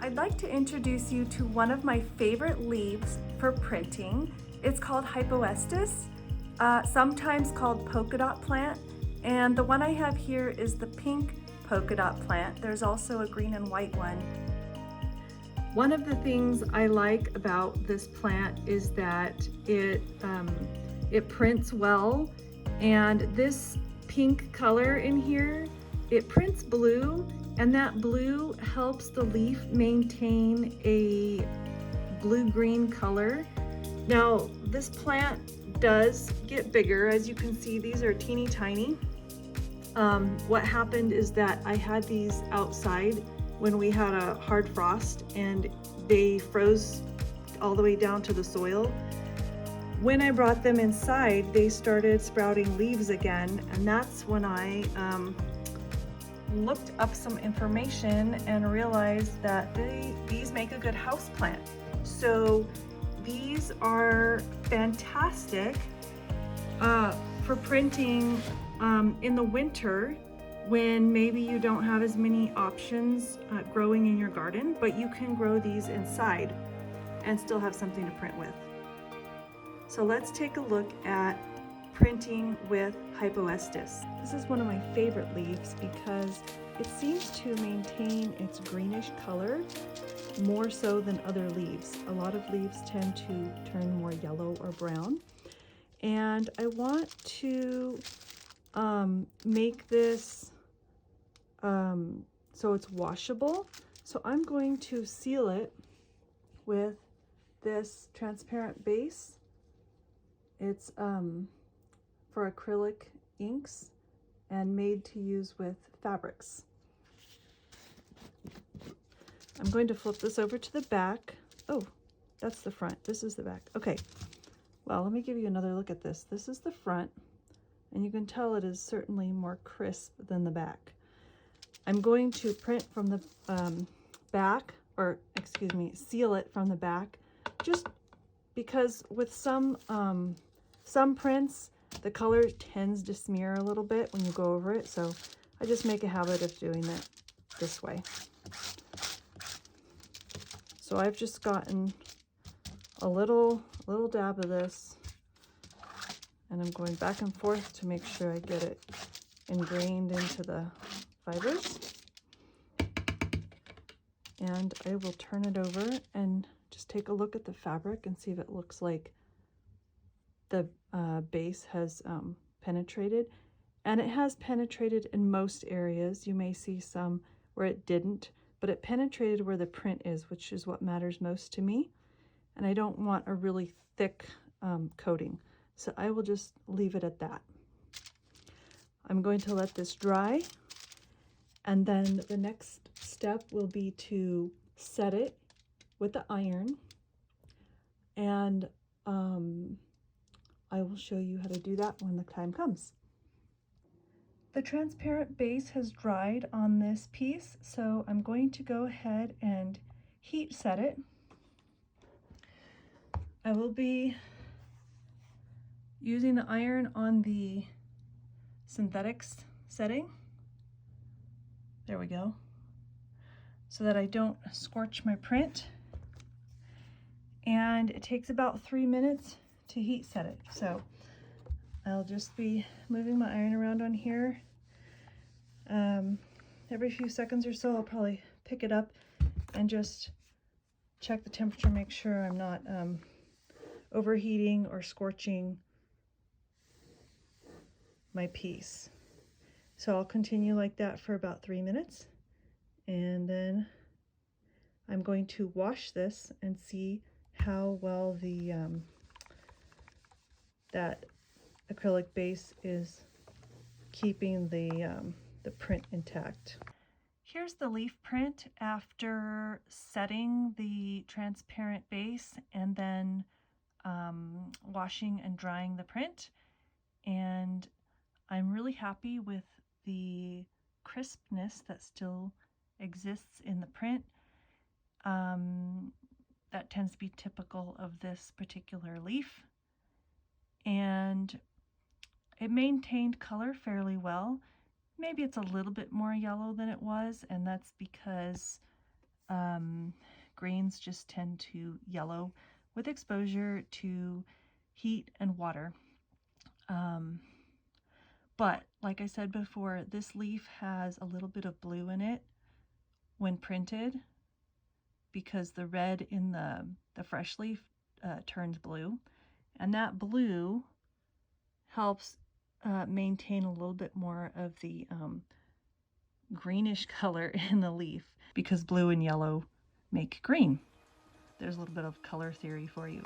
I'd like to introduce you to one of my favorite leaves for printing. It's called Hypoestus, sometimes called polka dot plant, and the one I have here is the pink polka dot plant. There's also a green and white one. One of the things I like about this plant is that it prints well, and this pink color in here, it prints blue, and that blue helps the leaf maintain a blue-green color. Now, this plant does get bigger. As you can see, these are teeny tiny. What happened is that I had these outside when we had a hard frost, and they froze all the way down to the soil. When I brought them inside, they started sprouting leaves again, and that's when I looked up some information and realized that these make a good house plant. So these are fantastic for printing in the winter, when maybe you don't have as many options growing in your garden, but you can grow these inside and still have something to print with. So let's take a look at printing with Hypoestus. This is one of my favorite leaves because it seems to maintain its greenish color more so than other leaves. A lot of leaves tend to turn more yellow or brown. And I want to make this so it's washable. So I'm going to seal it with this transparent base. It's for acrylic inks and made to use with fabrics. I'm going to flip this over to the back. Oh, that's the front. This is the back. Okay, well, let me give you another look at this. This is the front, and you can tell it is certainly more crisp than the back. I'm going to print from the back, or excuse me, seal it from the back, just because with some prints, the color tends to smear a little bit when you go over it, so I just make a habit of doing it this way. So I've just gotten a little dab of this, and I'm going back and forth to make sure I get it ingrained into the fibers. And I will turn it over and just take a look at the fabric and see if it looks like the base has penetrated. And it has penetrated in most areas. You may see some where it didn't, but it penetrated where the print is, which is what matters most to me. And I don't want a really thick coating, so I will just leave it at that. I'm going to let this dry, and then the next step will be to set it with the iron, and I will show you how to do that when the time comes. The transparent base has dried on this piece, so I'm going to go ahead and heat set it. I will be using the iron on the synthetics setting. There we go. So that I don't scorch my print. And it takes about 3 minutes to heat set it. So I'll just be moving my iron around on here. Every few seconds or so, I'll probably pick it up and just check the temperature, make sure I'm not overheating or scorching my piece. So I'll continue like that for about 3 minutes, and then I'm going to wash this and see how well the that acrylic base is keeping the print intact. Here's the leaf print after setting the transparent base and then washing and drying the print, and I'm really happy with the crispness that still exists in the print. That tends to be typical of this particular leaf, and it maintained color fairly well. Maybe it's a little bit more yellow than it was, and that's because Grains just tend to yellow with exposure to heat and water. But like I said before, this leaf has a little bit of blue in it when printed, because the red in the fresh leaf turns blue, and that blue helps maintain a little bit more of the greenish color in the leaf, because blue and yellow make green. There's a little bit of color theory for you.